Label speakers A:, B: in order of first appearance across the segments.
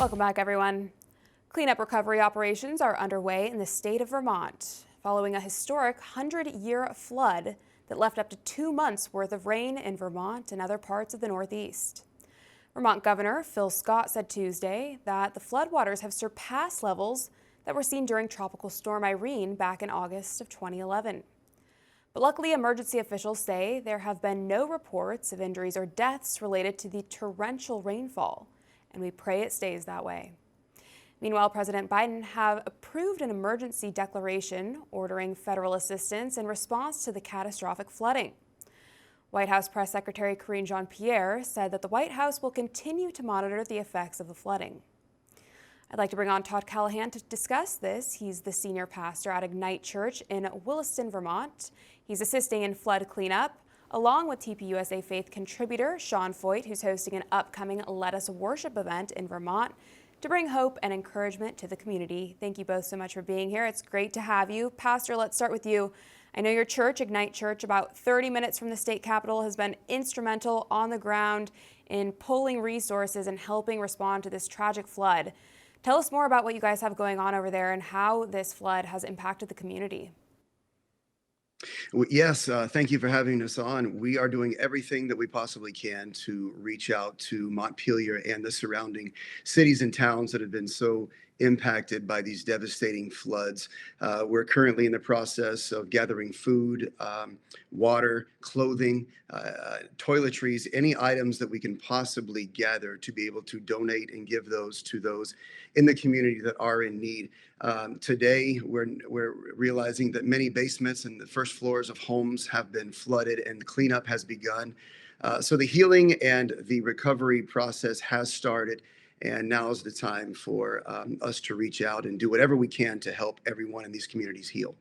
A: Welcome back, everyone. Cleanup recovery operations are underway in the state of Vermont, following a historic 100-year flood that left up to 2 months' worth of rain in Vermont and other parts of the Northeast. Vermont Governor Feucht said Tuesday that the floodwaters have surpassed levels that were seen during Tropical Storm Irene back in August of 2011. But luckily, emergency officials say there have been no reports of injuries or deaths related to the torrential rainfall, and we pray it stays that way. Meanwhile, President Biden have approved an emergency declaration ordering federal assistance in response to the catastrophic flooding. White House Press Secretary Karine Jean-Pierre said that the White House will continue to monitor the effects of the flooding. I'd like to bring on Todd Callahan to discuss this. He's the senior pastor at Ignite Church in Williston, Vermont. He's assisting in flood cleanup, along with TPUSA Faith contributor Sean Feucht, who's hosting an upcoming Let Us Worship event in Vermont to bring hope and encouragement to the community. Thank you both so much for being here. It's great to have you. Pastor, let's start with you. I know your church, Ignite Church, about 30 minutes from the state capitol, has been instrumental on the ground in pulling resources and helping respond to this tragic flood. Tell us more about what you guys have going on over there and how this flood has impacted the community.
B: Yes, thank you for having us on. We are doing everything that we possibly can to reach out to Montpelier and the surrounding cities and towns that have been so impacted by these devastating floods. We're currently in the process of gathering food, water, clothing, toiletries, any items that we can possibly gather to be able to donate and give those to those in the community that are in need. Today, we're realizing that many basements and the first floors of homes have been flooded and the cleanup has begun. So the healing and the recovery process has started. And now is the time for us to reach out and do whatever we can to help everyone in these communities heal.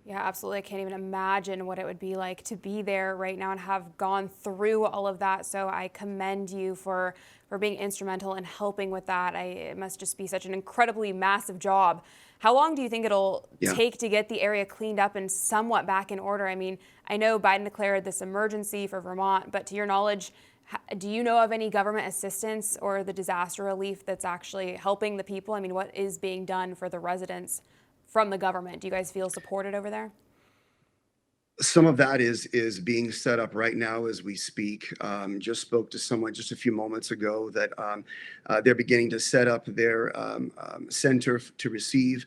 A: Yeah, absolutely. I can't even imagine what it would be like to be there right now and have gone through all of that. So I commend you for being instrumental in helping with that. It must just be such an incredibly massive job. How long do you think it'll take to get the area cleaned up and somewhat back in order? I mean, I know Biden declared this emergency for Vermont, but to your knowledge, do you know of any government assistance or the disaster relief that's actually helping the people? I mean, what is being done for the residents from the government? Do you guys feel supported over there?
B: Some of that is being set up right now as we speak. Just spoke to someone just a few moments ago that they're beginning to set up their center to receive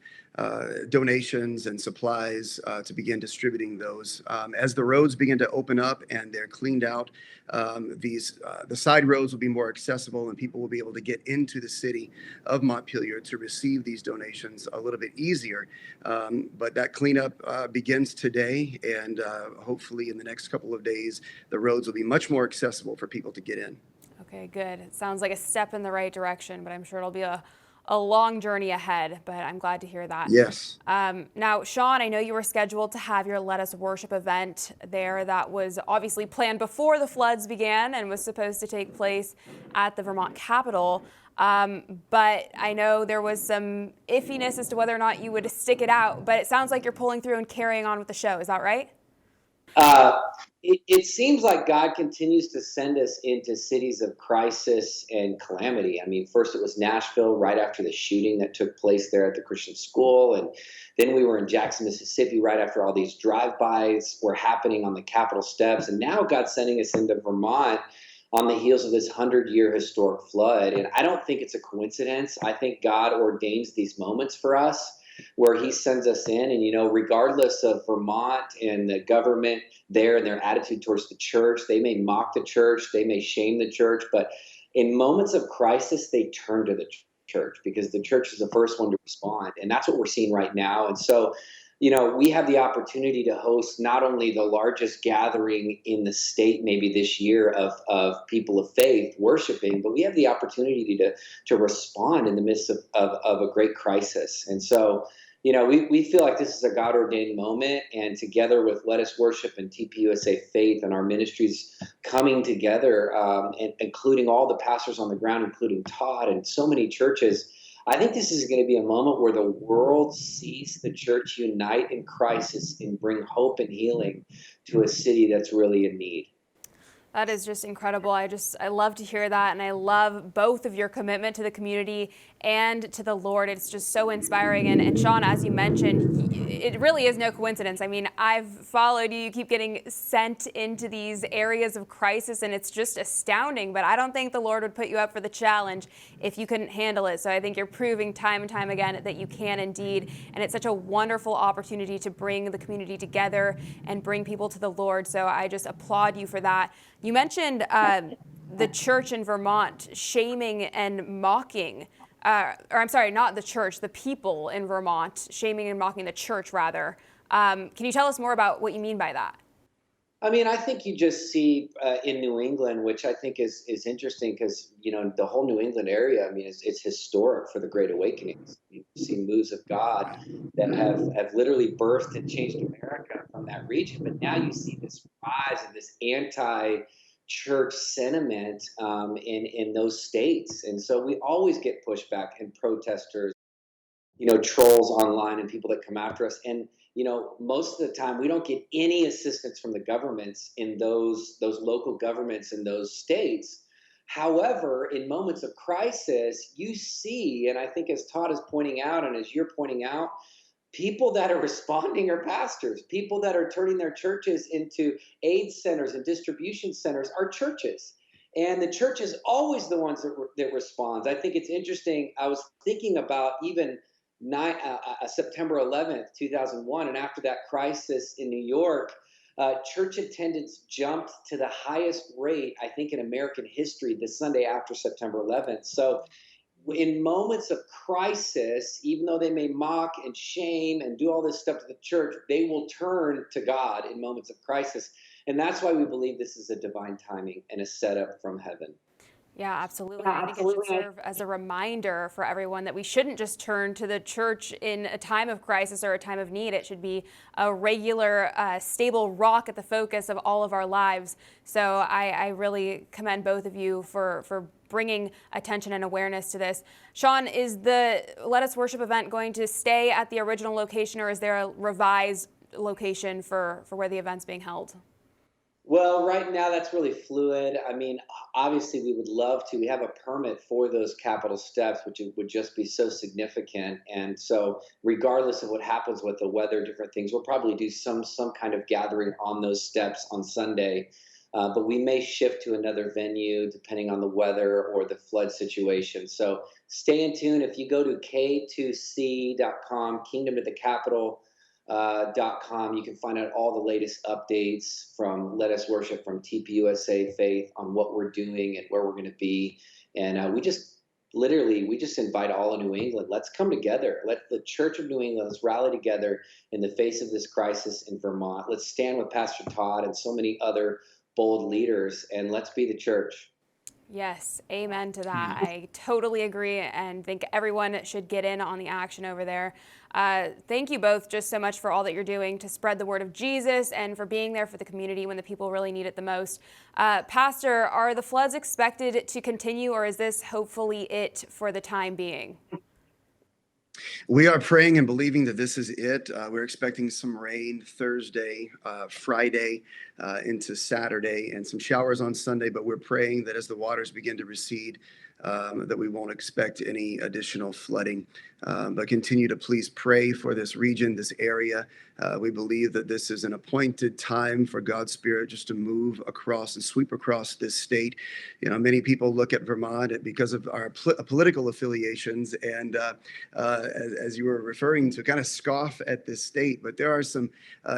B: donations and supplies to begin distributing those. As the roads begin to open up and they're cleaned out, the side roads will be more accessible and people will be able to get into the city of Montpelier to receive these donations a little bit easier. But that cleanup begins today, and hopefully in the next couple of days, the roads will be much more accessible for people to get in.
A: Okay, good. It sounds like a step in the right direction, but I'm sure it'll be a long journey ahead, but I'm glad to hear that.
B: Yes.
A: Now, Sean, I know you were scheduled to have your Let Us Worship event there that was obviously planned before the floods began and was supposed to take place at the Vermont Capitol. But I know there was some iffiness as to whether or not you would stick it out, but it sounds like you're pulling through and carrying on with the show. Is that right?
C: It seems like God continues to send us into cities of crisis and calamity. I mean, first it was Nashville right after the shooting that took place there at the Christian school. And then we were in Jackson, Mississippi right after all these drive-bys were happening on the Capitol steps. And now God's sending us into Vermont on the heels of this 100-year historic flood. And I don't think it's a coincidence. I think God ordains these moments for us where he sends us in. And, you know, regardless of Vermont and the government there and their attitude towards the church, they may mock the church, they may shame the church, but in moments of crisis, they turn to the church because the church is the first one to respond. And that's what we're seeing right now. And so, you know, we have the opportunity to host not only the largest gathering in the state maybe this year of people of faith worshiping, but we have the opportunity to respond in the midst of a great crisis. And so, you know, we feel like this is a God-ordained moment, and together with Let Us Worship and TPUSA Faith and our ministries coming together, and including all the pastors on the ground, including Todd and so many churches, I think this is going to be a moment where the world sees the church unite in crisis and bring hope and healing to a city that's really in need.
A: That is just incredible. I love to hear that. And I love both of your commitment to the community and to the Lord. It's just so inspiring. And Sean, as you mentioned, it really is no coincidence. I mean, I've followed you. You keep getting sent into these areas of crisis, and it's just astounding. But I don't think the Lord would put you up for the challenge if you couldn't handle it. So I think you're proving time and time again that you can indeed. And it's such a wonderful opportunity to bring the community together and bring people to the Lord. So I just applaud you for that. You mentioned the church in Vermont shaming and mocking, or I'm sorry, not the church, the people in Vermont shaming and mocking the church, rather. Can you tell us more about what you mean by that?
C: I mean, I think you just see in New England, which I think is interesting because the whole New England area. I mean, it's historic for the Great Awakenings. You see moves of God that have literally birthed and changed America from that region. But now you see this rise of this anti-church sentiment in those states, and so we always get pushback and protesters, trolls online and people that come after us. And most of the time we don't get any assistance from the governments in those local governments in those states. However, in moments of crisis, you see, and I think as Todd is pointing out, and as you're pointing out, people that are responding are pastors. People that are turning their churches into aid centers and distribution centers are churches. And the church is always the ones that responds. I think it's interesting. I was thinking about even September 11th, 2001, and after that crisis in New York, church attendance jumped to the highest rate, I think, in American history the Sunday after September 11th. So in moments of crisis, even though they may mock and shame and do all this stuff to the church, they will turn to God in moments of crisis. And that's why we believe this is a divine timing and a setup from heaven.
A: Yeah, absolutely. I think it should serve as a reminder for everyone that we shouldn't just turn to the church in a time of crisis or a time of need. It should be a regular, stable rock at the focus of all of our lives. So I really commend both of you for bringing attention and awareness to this. Sean, is the Let Us Worship event going to stay at the original location, or is there a revised location for where the event's being held?
C: Well, right now that's really fluid. I mean, obviously we would love to. We have a permit for those capital steps, which would just be so significant. And so, regardless of what happens with the weather, different things, we'll probably do some kind of gathering on those steps on Sunday. But we may shift to another venue depending on the weather or the flood situation. So stay in tune. If you go to k2c.com, Kingdom to the Capital. .com. You can find out all the latest updates from Let Us Worship, from TPUSA Faith, on what we're doing and where we're going to be. And we just invite all of New England. Let's come together. Let the Church of New England, let's rally together in the face of this crisis in Vermont. Let's stand with Pastor Todd and so many other bold leaders, and let's be the church.
A: Yes, amen to that. I totally agree and think everyone should get in on the action over there. Thank you both just so much for all that you're doing to spread the word of Jesus and for being there for the community when the people really need it the most. Pastor, are the floods expected to continue, or is this hopefully it for the time being?
B: We are praying and believing that this is it. We're expecting some rain Thursday, Friday, into Saturday, and some showers on Sunday. But we're praying that as the waters begin to recede, that we won't expect any additional flooding. But continue to please pray for this region, this area. We believe that this is an appointed time for God's Spirit just to move across and sweep across this state. Many people look at Vermont because of our political affiliations, and as you were referring to, kind of scoff at this state. But there are some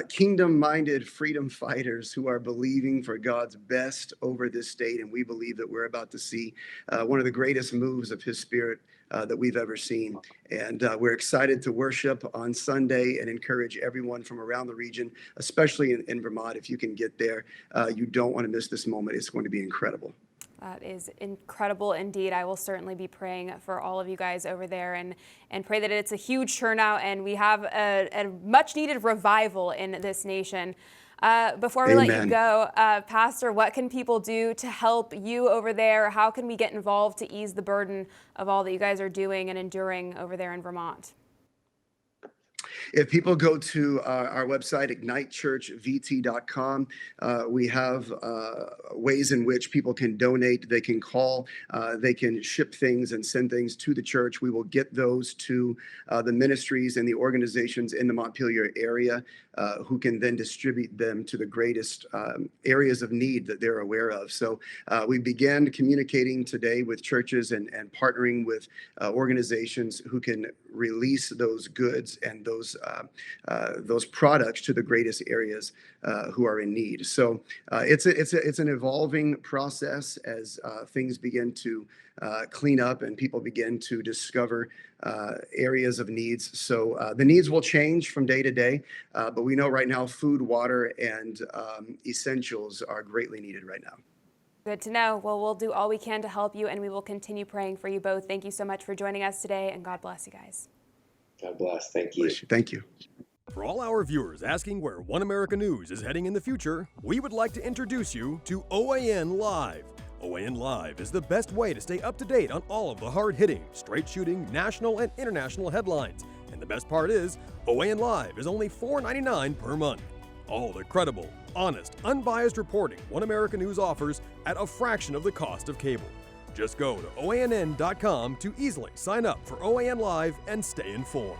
B: kingdom-minded freedom fighters who are believing for God's best over this state, and we believe that we're about to see one of the greatest moves of His Spirit that we've ever seen. And we're excited to worship on Sunday and encourage everyone from around the region, especially in Vermont. If you can get there, you don't want to miss this moment. It's going to be incredible.
A: That is incredible indeed. I will certainly be praying for all of you guys over there and pray that it's a huge turnout and we have a much needed revival in this nation. Before we let you go, Pastor, what can people do to help you over there? How can we get involved to ease the burden of all that you guys are doing and enduring over there in Vermont?
B: If people go to our website, ignitechurchvt.com, we have ways in which people can donate. They can call, they can ship things and send things to the church. We will get those to the ministries and the organizations in the Montpelier area, who can then distribute them to the greatest areas of need that they're aware of. So we began communicating today with churches and partnering with organizations who can release those goods and those products to the greatest areas who are in need. So it's an evolving process as things begin to clean up and people begin to discover areas of needs. So the needs will change from day to day, but we know right now food, water, and essentials are greatly needed right now.
A: Good to know. Well, we'll do all we can to help you, and we will continue praying for you both. Thank you so much for joining us today, and God bless you guys.
C: God bless. Thank you.
B: Thank you.
D: For all our viewers asking where One America News is heading in the future, we would like to introduce you to OAN Live. OAN Live is the best way to stay up to date on all of the hard-hitting, straight-shooting, national and international headlines. And the best part is, OAN Live is only $4.99 per month. All the credible, honest, unbiased reporting One America News offers at a fraction of the cost of cable. Just go to OANN.com to easily sign up for OAN Live and stay informed.